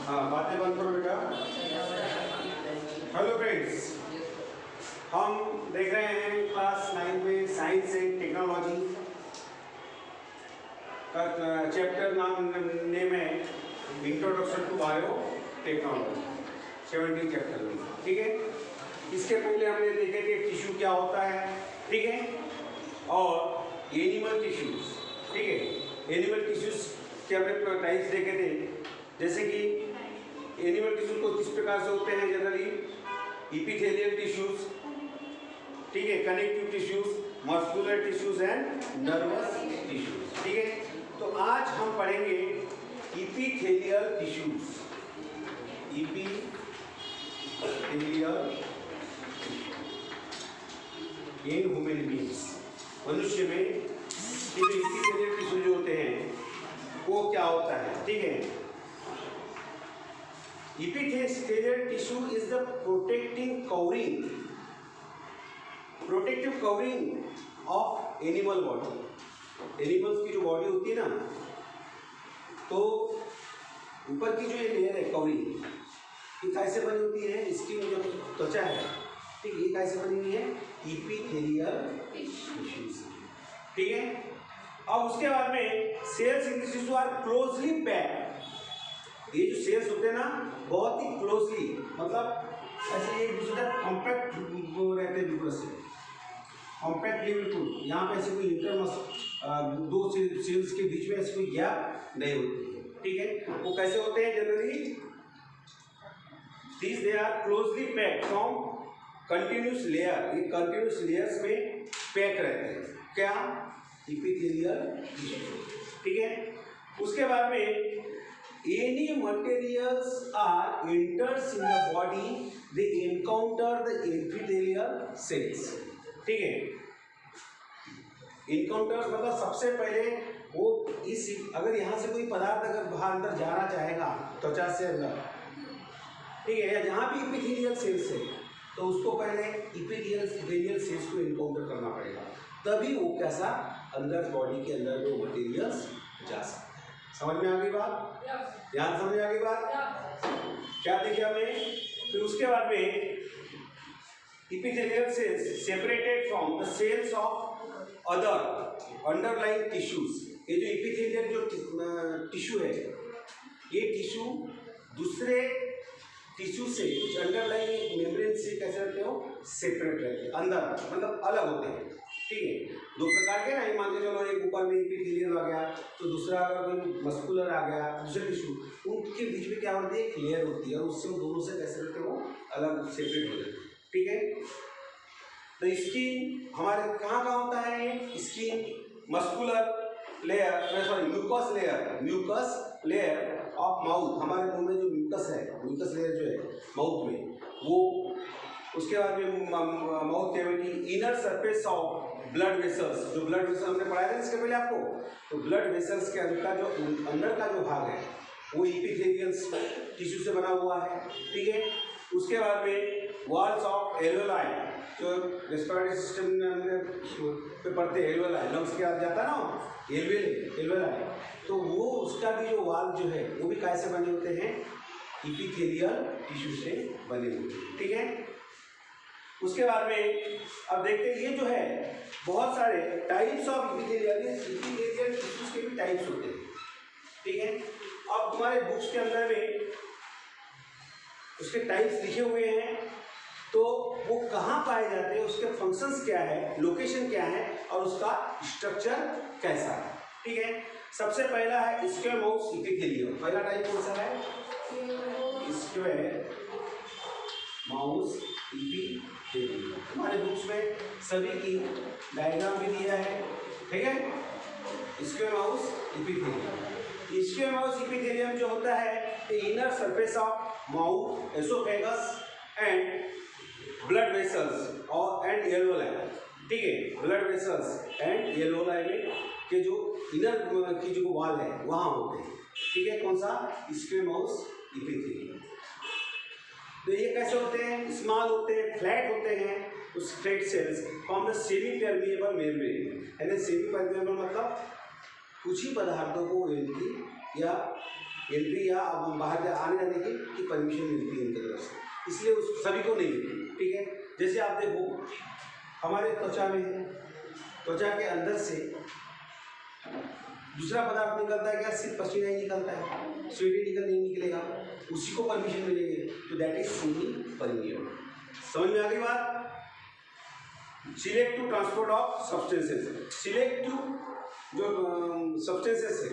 हाँ, बातें बंद करो बेटा। हेलो फ्रेंड्स, हम देख रहे हैं क्लास 9 में साइंस एंड टेक्नोलॉजी का चैप्टर नेम है introduction to biotechnology, 17 chapter में। ठीक है, इसके पहले हमने देखे कि टिश्यू क्या होता है, ठीक है, और एनिमल टिश्यूज। ठीक है, एनिमल टिश्यूज के हमने टाइप्स देखे थे, जैसे कि एनिमल टिश्यूज को किस प्रकार से होते हैं जनरली, इपिथेलियल टिश्यूज, ठीक है, connective tissues, muscular tissues and nervous tissues. ठीक है, तो आज हम पढ़ेंगे epithelial tissues. Epithelial in human beings, मनुष्य में ये जो इपिथेलियल टिश्यू जो होते हैं वो क्या होता है। ठीक है, epithelial tissue is the protective covering of animal body। Animals की जो बॉडी होती है ना, तो ऊपर की जो ये लेयर है कवरिंग, ये कैसे बनी होती है, इसकी जो त्वचा है, ठीक, ये कैसे बनी हुई है, इपिथेलियल टिश्यूज। ठीक है, अब उसके बाद में cells in this tissue are closely packed. ये जो सेल्स होते हैं ना, बहुत ही क्लोजली, मतलब ऐसे एक दूसरे का कॉम्पैक्ट रहते हैं, बिल्कुल से कॉम्पैक्टली, बिल्कुल यहाँ पे ऐसे कोई दो सेल्स के बीच में ऐसे कोई गैप नहीं होती है। ठीक है, वो कैसे होते हैं generally, this they are closely packed from continuous layer. ये कंटिन्यूस लेयर्स में पैक रहते हैं, क्या, इपिथेलियल टिश्यू। ठीक है, उसके बाद में any materials are enters in the body, they encounter the epithelial cells। ठीक है, encounters मतलब सबसे पहले वो इस, अगर यहाँ से कोई पदार्थ अगर बाहर अंदर जाना चाहेगा त्वचा से अंदर, ठीक है, या जहाँ भी इपिथेलियल सेल्स है तो उसको पहले इपिथेलियल सेल्स को इनकाउंटर करना पड़ेगा, तभी वो कैसा अंदर बॉडी के अंदर वो मटेरियल्स जा सकते हैं। समझ में आ गई बात, ध्यान समझ में आ गई बात, क्या देखे हमने। फिर उसके बाद में epithelial cells separated from the cells of other underlying tissues. ये जो इपिथेलियल जो टिश्यू है, ये टिश्यू दूसरे टिश्यू से कुछ अंडरलाइंग मेम्ब्रेन से कैसे रहते हो, सेपरेट रहते हैं, अंदर मतलब अलग होते हैं। ठीक है, दो प्रकार के ना, ये मान के चलो, एक ऊपर में इपिथेलियल आ गया तो दूसरा अगर कोई मस्कुलर आ गया, दूसरे टिश्यू, उनके बीच में क्या होती है, एक लेयर होती है, और उससे वो दोनों से कैसे रहते हो, अलग सेपरेट हो जाते हैं। ठीक है, तो स्किन हमारे कहाँ होता है, skin muscular layer, sorry mucus layer of mouth, हमारे मुंह में जो म्यूकस है, म्यूकस लेयर जो है माउथ में, वो, उसके बाद में mouth cavity, inner surface of blood vessels, जो ब्लड वेसल हमने पढ़ाया था इसके पहले आपको, तो ब्लड वेसल्स के अंदर का जो भाग है वो इपिथेलियल टिश्यू से बना हुआ है। ठीक है, उसके बाद में वॉल्स ऑफ एल्वेलाई, जो रेस्पिरेटरी सिस्टम पे पढ़ते हैं, एल्वेलाई लंग्स के अंदर जाता है ना, एल्वेलाई, तो वो उसका भी जो वाल जो है वो भी कैसे बने होते हैं, इपिथेलियल टिश्यू से बने होते हैं। ठीक है, उसके बाद में अब देखते हैं, ये जो है बहुत सारे टाइप्स ऑफ इपिथेलियल टिश्यूज के भी टाइप्स होते हैं। ठीक है, अब तुम्हारे बुक्स के अंदर में उसके टाइप्स लिखे हुए हैं, तो वो कहाँ पाए जाते हैं, उसके फंक्शंस क्या है, लोकेशन क्या है, और उसका स्ट्रक्चर कैसा है। ठीक है, सबसे पहला है स्क्वेमोस इपिथेलियम। पहला टाइप कौन सा है, स्क्वेमोस इपिथेलियम। हमारे बुक्स में सभी की डायग्राम भी दिया है। ठीक है, स्क्वेमोस इपिथेलियम। स्क्वेमोस इपिथेलियम जो होता है, inner surface of mouth, oesophagus and blood vessels और एंड एल्वेलाई। ठीक है, ब्लड वेसल्स एंड एल्वेलाई में के जो इनर की जो वाल है वहाँ होते हैं। ठीक है, कौन सा, स्क्वेमोस इपिथेलियम। तो ये कैसे होते हैं, स्मॉल होते हैं, फ्लैट होते हैं, उस flat cells form the semi permeable membrane. यानी सेमी परमिएबल मतलब कुछ ही पदार्थों को एंटी या एंट्री या बाहर आने जाने की परमिशन मिलती है उनकी तरफ से, इसलिए उस सभी को नहीं मिलती। ठीक है, जैसे आप देखो हमारे त्वचा में है, त्वचा के अंदर से दूसरा पदार्थ निकलता है क्या, सिर्फ पसीना ही निकलता है, स्वेट नहीं निकलेगा, उसी को परमिशन मिलेगी, तो दैट इज सेमी परमिएबल। समझ में आ गई बात? Selective transport of substances, selective जो सब्सटेंसेस है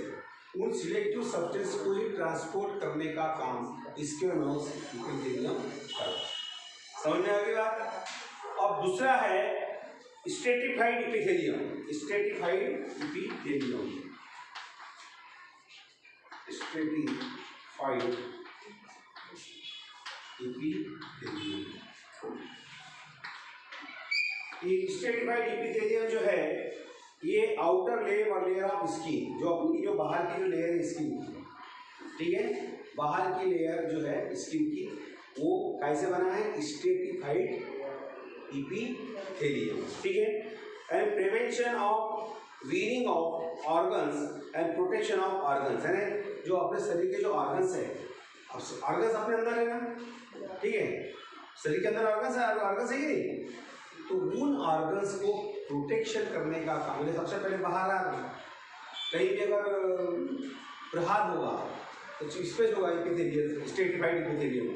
उन सिलेक्टिव सब्सटेंस को ही ट्रांसपोर्ट करने का काम इसके नोस इपिथेलियम करता है। समझ में आ गई बात? अब दूसरा है stratified epithelium, stratified epithelium, stratified epithelium. ये स्ट्रेटिफाइड इपिथेलियम जो है ये आउटर लेयर और लेयर ऑफ स्किन, जो अपनी जो बाहर की जो लेयर है स्किन की, ठीक है, बाहर की लेयर जो है स्किन की वो कैसे बना है, स्ट्रेटिफाइड इपिथेलियम। ठीक है, and prevention of weaning of organs and protection of organs, है ना, जो अपने शरीर के जो ऑर्गन्स है, ऑर्गन्स अपने अंदर है ना, ठीक है, शरीर के अंदर ऑर्गन्स है, ऑर्गन्स है ही नहीं, तो उन ऑर्गन्स को प्रोटेक्शन करने का काम, जैसे सबसे पहले बाहर आ रहा है, कहीं भी अगर प्रहार होगा तो स्पेस होगा इपिथेलियम, स्ट्रेटिफाइड इपिथेलियम,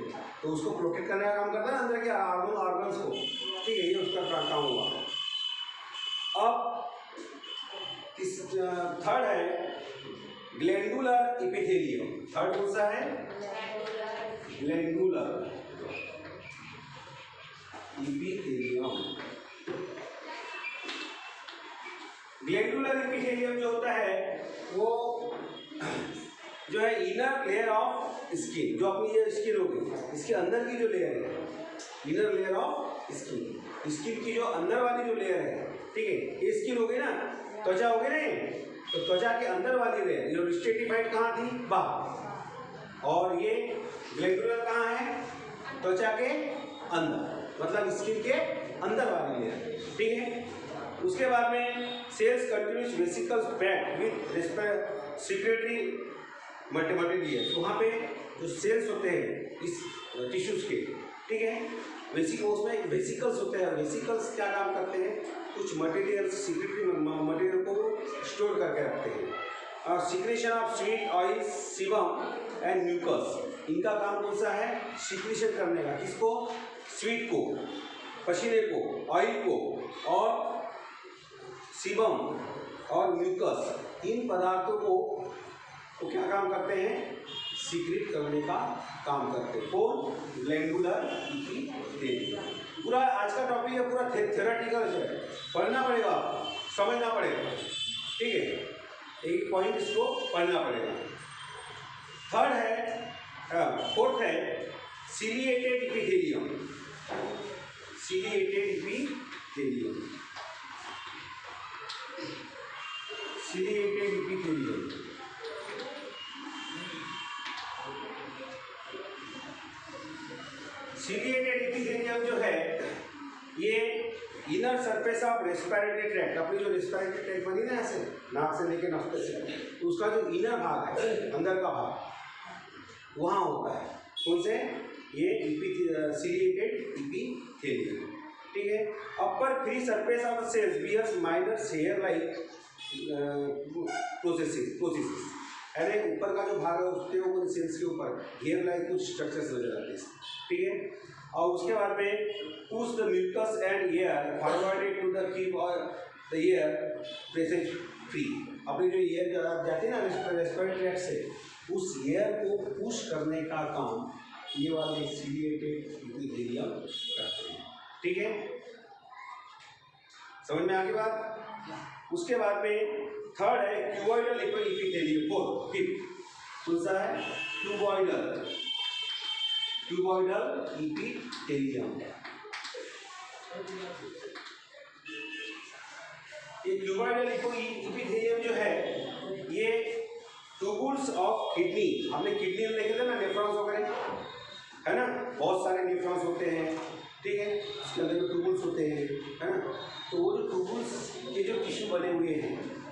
तो उसको प्रोटेक्ट करने का काम करता है अंदर के ऑर्गन्स को। ठीक है, ये उसका काम हुआ। अब इस थर्ड है ग्लैंडुलर इपिथेलियम, थर्ड कौन सा है, ग्लैंडुलर इपिथेलियम। ग्लैंडुलर इपिथेलियम जो होता है वो जो है इनर लेयर ऑफ स्किन, जो अपनी ये स्किन होगी इसके अंदर की जो लेयर है, inner layer of skin, skin की जो अंदर वाली जो लेयर है, ठीक है, ये स्किन हो गई ना, त्वचा हो गई ना, तो त्वचा के अंदर वाली लेयर जो स्ट्रेटिफाइड कहाँ थी, बाहर, और ये ग्लैंडुलर कहाँ है, त्वचा के अंदर, मतलब स्किन के अंदर वाली लेयर। ठीक है, उसके बाद में cells continuous vesicles packed with secretory material, वहाँ पे जो सेल्स होते हैं इस टिश्यूज के, ठीक है, उसमें वेसिकल्स होते हैं, वेसिकल्स क्या काम करते हैं, कुछ मटेरियल सिक्रेटरी मटेरियल को स्टोर करके रखते हैं, और secretion of sweet oil sebum and mucus, इनका काम कौन सा है, सिक्रेशन करने का, किसको, स्वीट को, पसीने को, ऑयल को, और सीबम और म्यूकस, इन पदार्थों को तो क्या काम करते हैं, सीक्रेट करने का काम करते हैं, कौन, ग्लैंडुलर इपिथेलियम। पूरा आज का टॉपिक है, पूरा थ्योरेटिकल है, पढ़ना पड़ेगा, समझना पड़ेगा, ठीक है, एक पॉइंट इसको पढ़ना पड़ेगा। थर्ड है, फोर्थ है ciliated epithelium, ciliated epithelium, ciliated epithelium. Ciliated epithelium जो है ये inner surface of respiratory tract, अपनी जो रेस्पिरेटरी ट्रैक्ट बनी ना ऐसे नाक से लेकर नफ्ते से, तो उसका जो इनर भाग है, अंदर का भाग, वहाँ होता है, कौन से, ये सिलिएटेड इपिथेलियम। ठीक है, upper free surface of cells bears minor hair like processes, यानी ऊपर का जो भाग है उसके ऊपर, सेल्स के ऊपर हेयर लाइक कुछ स्ट्रक्चर्स नजर आते हैं, ठीक है, और उसके बाद में push the mucus and air forwarded to the keep और द एयर पैसेज फ्री, अपनी जो एयर जाती है ना रेस्पिरेटरी ट्रैक्ट से, उस एयर को पुश करने का काम ये वाले सिलिएटेड इपिथेलियम करते हैं। ठीक है, समझ में आ गई बात? उसके बाद में थर्ड है क्यूबॉइडल इपिथेलियम, फोर्थ, फिफ्थ कौन सा है, क्यूबॉइडल, क्यूबॉइडल इपिथेलियम। ये क्यूबॉइडल इपिथेलियम जो है ये ट्यूबुल्स ऑफ किडनी, हमने किडनी में देखे थे ना, नेफ्रॉन्स वगैरह, है ना, बहुत सारे नेफ्रॉन्स होते हैं, ठीक है, उसके अंदर में ट्यूबुल्स होते हैं, है ना, तो वो जो ट्यूबुल्स के जो टिश्यू बने हुए हैं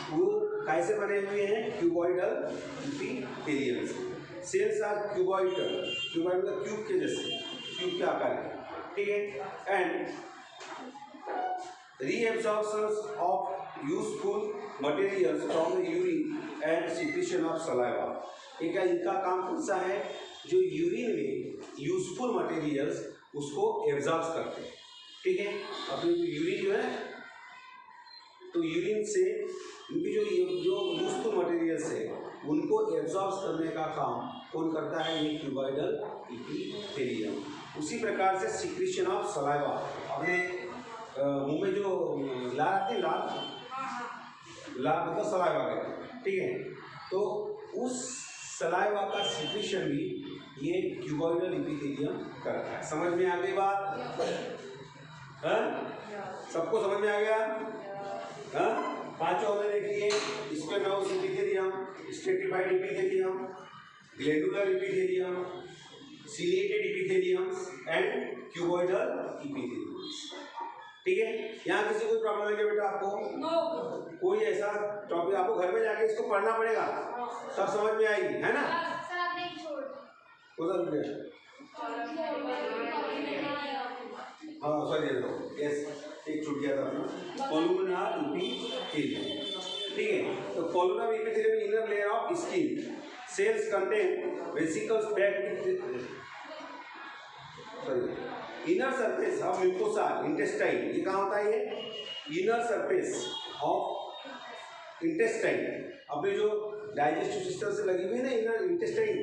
वो कैसे बने हुए हैं? क्यूबॉइडल इपिथेलियम से। सेल्स आर क्यूबॉइडल, क्यूबॉइड मतलब क्यूब के जैसे, क्यूब के आकार के, ठीक है। And reabsorption of useful materials from the urine and secretion of saliva। ठीक है, इनका काम कौन सा है? जो यूरिन में यूजफुल मटेरियल्स उसको एब्जॉर्ब करते हैं, ठीक है। अपनी जो यूरिन जो है, तो यूरिन से उनकी जो यूजफुल मटेरियल्स है उनको एब्जॉर्ब करने का काम कौन करता है? ये क्यूबॉइडल इपिथेलियम। उसी प्रकार से सिक्रीशन ऑफ सलाइवा, अपने मुंह में जो लार आती है, लार मतलब सलाइवा का, ठीक है। तो उस सलाइवा का सिक्रीशन भी ये क्यूबॉइडल इपिथेलियम करता है। समझ में आ गई बात? सबको समझ में आ गया? पांचों में देखिए, squamous epithelium, stratified epithelium, glandular epithelium, ciliated epithelium and cuboidal epithelium, ठीक है। यहाँ किसी कोई प्रॉब्लम है क्या बेटा आपको? कोई ऐसा टॉपिक आपको घर में जाके इसको पढ़ना पड़ेगा, तब समझ में आएगी, है ना? हाँ सॉरी, यस, एक छूट गया था अपना, कोलुमनार इपिथेलियम, ठीक है। तो columnar epithelium inner layer of skin, sales contain vesicles packed with, sorry, inner surface of mucosa intestine. ये कहाँ होता है? ये इनर सरफेस ऑफ इंटेस्टाइन, अपने जो डाइजेस्टिव सिस्टम से लगी हुई है ना इनर इंटेस्टाइन,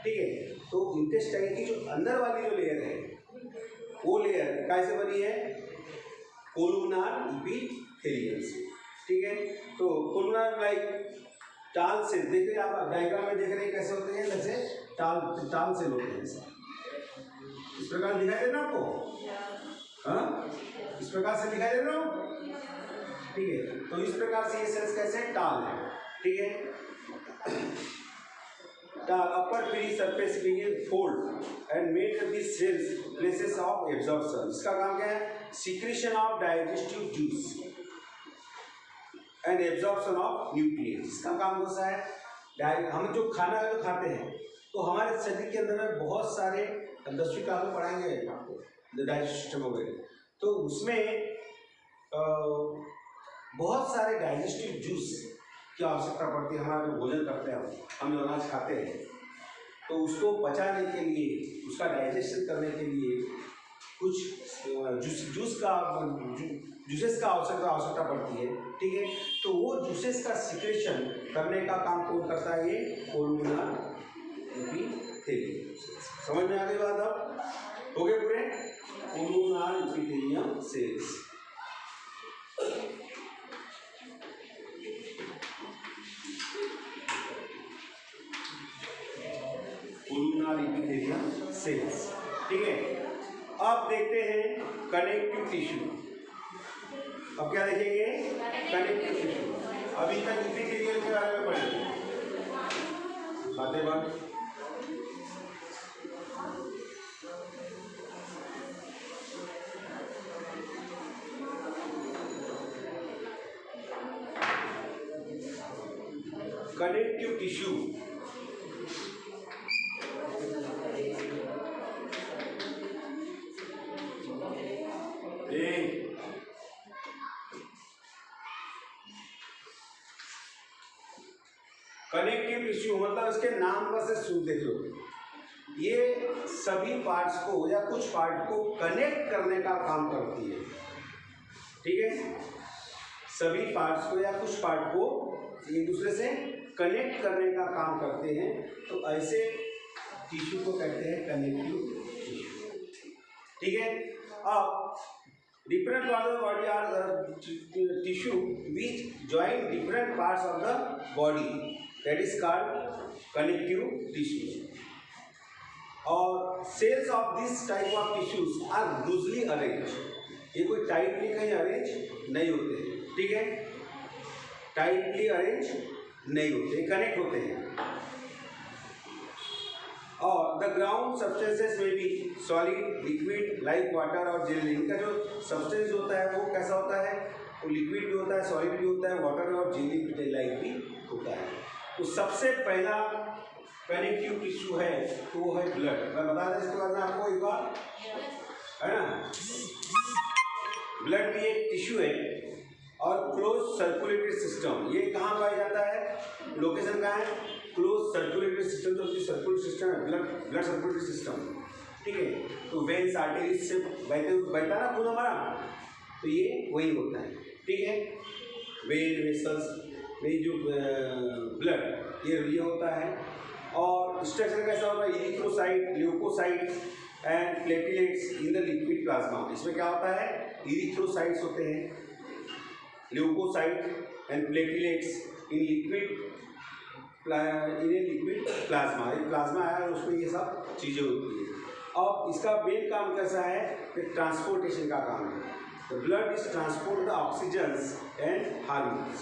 ठीक है। तो इंटेस्टाइन की जो अंदर वाली जो लेयर है, वो लेयर कैसे बनी है? कोलुमनार इपिथेलियम से, ठीक है। तो कोलुमनार लाइक टाल सेल, देखिए आप डायग्राम में देख रहे हैं कैसे होते हैं, जैसे टाल सेल होते हैं, इस प्रकार दिखाई दे रहा आपको? हाँ, इस प्रकार से दिखाई दे रहा हो, ठीक है। तो इस प्रकार से ये सेल्स कैसे टाल है, ठीक है। Tall upper free surface begin fold and made this cells places of absorption. इसका काम क्या है? Secretion of digestive juice and absorption of nutrients. इसका काम कौन सा है? हम जो खाना जो खाते हैं, तो हमारे शरीर के अंदर में बहुत सारे 10वीं क्लास में पढ़ाएंगे आपको डाइजेस्टिव सिस्टम वगैरह, तो उसमें बहुत सारे डाइजेस्टिव जूस की आवश्यकता पड़ती है। हमारा जो भोजन करते हैं, हम जो अनाज खाते हैं, तो उसको पचाने के लिए, उसका डाइजेशन करने के लिए कुछ जूसेस का आवश्यकता पड़ती है, ठीक है। तो वो जूसेस का सिक्रेशन करने का काम कौन करता है? ये कोलुमनार इपिथेलियम। समझ में आ गई बात? अब हो गए पूरे columnar epithelium cells. Columnar epithelium cells, ठीक है। अब देखते हैं कनेक्टिव टिश्यू। अब क्या देखेंगे? Connective tissue. अभी तक इपिथेलियम के बारे में पढ़े, बातें बात। कनेक्टिव टिश्यू, कनेक्टिव टिश्यू मतलब इसके नाम पर से देख लो, ये सभी पार्ट्स को या कुछ पार्ट को कनेक्ट करने का काम करती है, ठीक है। सभी पार्ट्स को या कुछ पार्ट को एक दूसरे से कनेक्ट करने का काम करते हैं, तो ऐसे टिश्यू को कहते हैं कनेक्टिव टिश्यू, ठीक है। अब different parts of the body are the tissue which join different parts of the body, that is called connective tissue. और cells of this type of tissues are loosely arranged. ये कोई tightly कहीं arrange नहीं होते, ठीक है। Tightly arrange नहीं होते, कनेक्ट होते हैं। और द ग्राउंड सब्सटेंसेस में भी सॉलिड, लिक्विड लाइक वाटर और जेली। इनका जो सब्सटेंस होता है वो कैसा होता है? वो लिक्विड भी होता है, सॉलिड भी होता है, वाटर और जेली लाइक भी तो सबसे पहला कनेक्टिव टिश्यू है तो वो है ब्लड। मैं बता दें इसके बारे में आपको एक बार, है ना। ब्लड भी एक टिश्यू है और क्लोज सर्कुलेटरी सिस्टम, ये कहाँ पाया जाता है, लोकेशन कहाँ है, क्लोज सर्कुलेटरी सिस्टम, जो सर्कुलेटरी सिस्टम है, ब्लड सर्कुलेटरी सिस्टम, ठीक है। तो वेन्स आर्टरीज से बहता ना खून हमारा, तो ये वही होता है, ठीक है। वेन वेसल्स में जो ब्लड ये होता है। और स्ट्रक्चर कैसा होता है, erythrocyte, leucocyte and platelets in the liquid plasma. इसमें क्या होता है, इरिथ्रोसाइट्स होते हैं, leucocyte and platelets in liquid plasma. एक प्लाज्मा है उसमें ये सब चीज़ें होती है। अब इसका मेन काम कैसा है, ट्रांसपोर्टेशन का काम है। The blood is transport the oxygens and hormones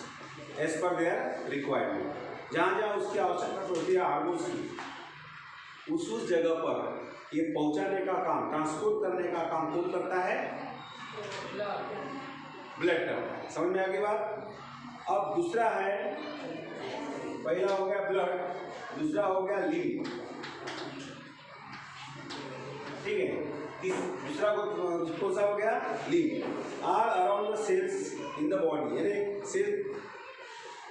as per their requirement. जहाँ जहाँ उसकी आवश्यकता होती है हार्मोन्स की, उस जगह पर ये पहुँचाने का काम, ट्रांसपोर्ट करने का काम कौन करता है, ब्लड करता है। समझ में आ गई बात। अब दूसरा है, पहला हो गया ब्लड, दूसरा हो गया लिम्फ, ठीक है। दूसरा कौन सा हो गया, lymph. Are around the cells in the body, यानी सेल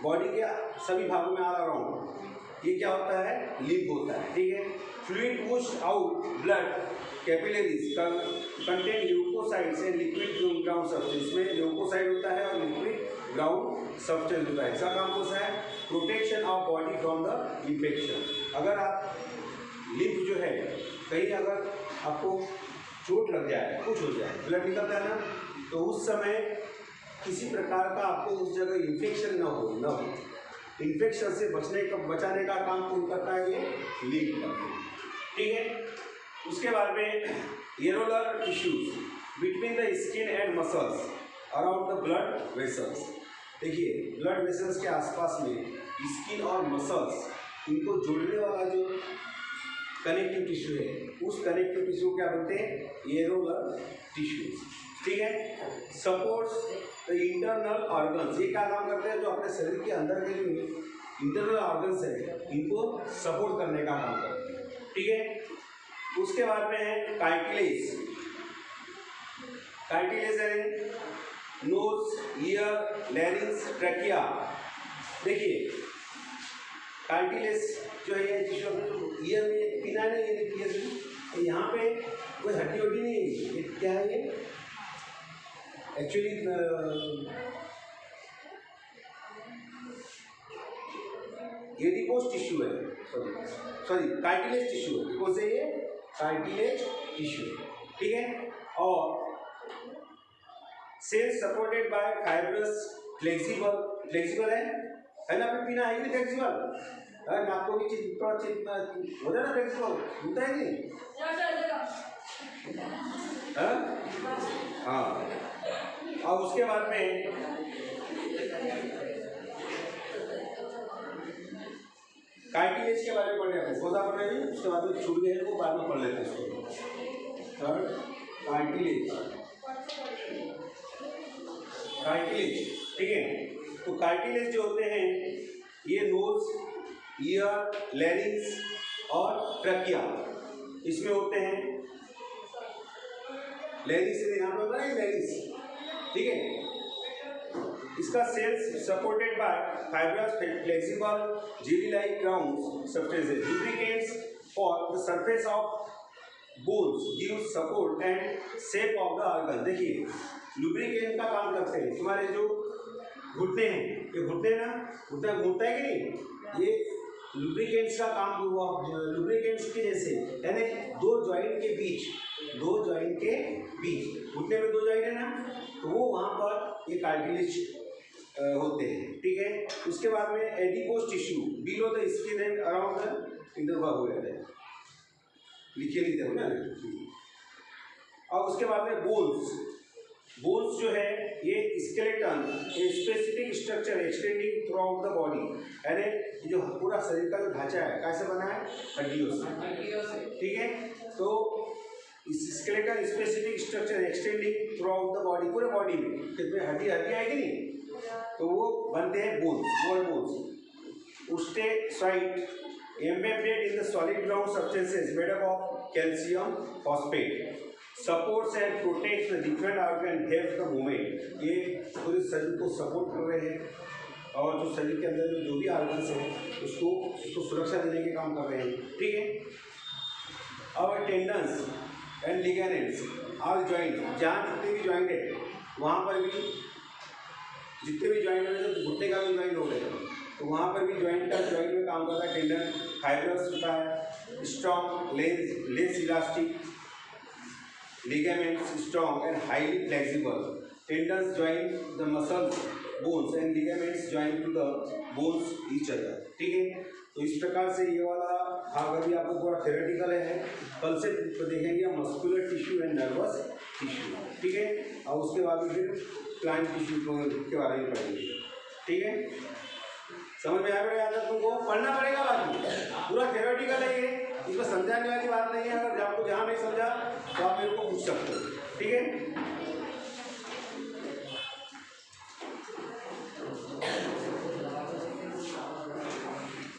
बॉडी के सभी भागों में आर अराउंड, ये क्या होता है, लिम्फ होता है, ठीक है। Fluid push out blood capillaries contain leucocytes and liquid ground substance. इसमें ल्यूकोसाइड होता है और लिक्विड ग्राउंड सब्सटेंस होता है। इसका काम कौन सा है, protection of body from the infection. अगर आप लिम्फ जो है, कहीं अगर आपको चोट लग जाए, कुछ हो जाए, ब्लड निकलता है ना, तो उस समय किसी प्रकार का आपको उस जगह इन्फेक्शन न हो, इन्फेक्शन से बचाने का काम कौन करता है, ये लिम्फ करता है, ठीक है। उसके बाद में areolar tissues between the skin and muscles around the blood vessels. देखिए, ब्लड वेसल्स के आसपास में स्किन और मसल्स, इनको जोड़ने वाला जो कनेक्टिव टिश्यू है, उस कनेक्टिव टिश्यू क्या बोलते हैं, एरोलर टिश्यूज, ठीक है। सपोर्ट्स द इंटरनल ऑर्गन्स, ये क्या काम करते हैं, जो अपने शरीर के अंदर के जो इंटरनल ऑर्गन्स है, इनको सपोर्ट करने का काम करते हैं, ठीक है। उसके बाद में है कार्टिलेज। कार्टिलेज है नोज, ईयर, लैरिंक्स, ट्रैकिया। देखिए, कार्टिलेज जो है ये टिश्यू ईयर में पिना नहीं है, ईयर में यहाँ पे कोई हड्डी वड्डी नहीं है, ये क्या है, ये एक्चुअली एडिपोज टिश्यू है, सॉरी कार्टिलेज टिश्यू है, बिकॉज ये कार्टिलेज टिश्यू, ठीक है। और cell supported by fibrous flexible है ना, पे पीना है कि फ्लेक्सिबल, अरे आपको भी चीज हो जाए ना फ्लेक्सिबल, होता है नहीं, हाँ। और उसके बाद में कार्टिलेज के बारे में पढ़ रहे हैं, पौधा पढ़ रहे हैं, उसके बाद में छूट गए वो बाद में पढ़ लेते हैं उसको। थर्ड कार्टिलेज, ठीक है। तो कार्टिलेज जो होते हैं ये नोज, ईयर, लैरिंक्स और ट्रकिया, इसमें होते हैं। लैरिंक्स से यहाँ पे होता है लैरिंक्स, ठीक है। इसका cells supported by fibrous flexible jelly like ground substances, lubricants for the surface of bones give support and shape of the organ. देखिए, लुब्रिकेंट का काम करते हैं, तुम्हारे जो घुटने हैं, ये घुटने ना, घुटना घूमता है कि नहीं, ये लुब्रिकेंट्स का काम हुआ। लुब्रिकेंट्स के जैसे, यानी दो जॉइंट के बीच, घुटने में दो जॉइंट है ना, तो वो वहाँ पर ये कार्टिलेज होते हैं, ठीक है। उसके बाद में adipose tissue below the skin and around the इंटरवा हो जाता है, लिखिए नहीं थे ना। और उसके बाद में बोन्स जो है ये skeleton, a specific structure extending throughout the body, यानी जो पूरा शरीर का जो ढांचा है कैसे बना है, हड्डियों से, ठीक है। तो इस skeleton specific structure extending throughout the body, पूरे बॉडी में कितने हड्डी आएगी नहीं, तो वो बनते हैं bones, small bones. histiocyte embedded in the solid ground substances made up of calcium phosphate supports and protects the different organ helps the movement। ये पूरे शरीर को सपोर्ट कर रहे हैं और जो शरीर के अंदर जो भी ऑर्गन्स हैं उसको सुरक्षा देने के काम कर रहे हैं। ठीक है। और tendons and ligaments all joint, जहाँ जितने भी जॉइंट है वहाँ पर भी जितने भी जॉइंट है, तो घुटने का भी जॉइंट हो गया तो वहाँ पर भी जॉइंट में काम करता है। टेंडन फाइब्रस होता है, strong less elastic, ligaments strong and highly flexible, tendons join the muscles bones and ligaments join to the bones each other। ठीक है। तो इस प्रकार से ये वाला भाग अभी आपको पूरा थ्योरेटिकल है, कल से देखेंगे muscular tissue and nervous tissue. ठीक है। और उसके बाद फिर प्लांट टिश्यू के बारे में पढ़ेंगे। ठीक है। समझ में आ गया? तुमको पढ़ना पड़ेगा, बाकी पूरा थ्योरेटिकल है ये, इसमें समझाने वाली बात नहीं है। अगर आपको जहाँ नहीं समझा तो आप मेरे को पूछ सकते हो। ठीक है।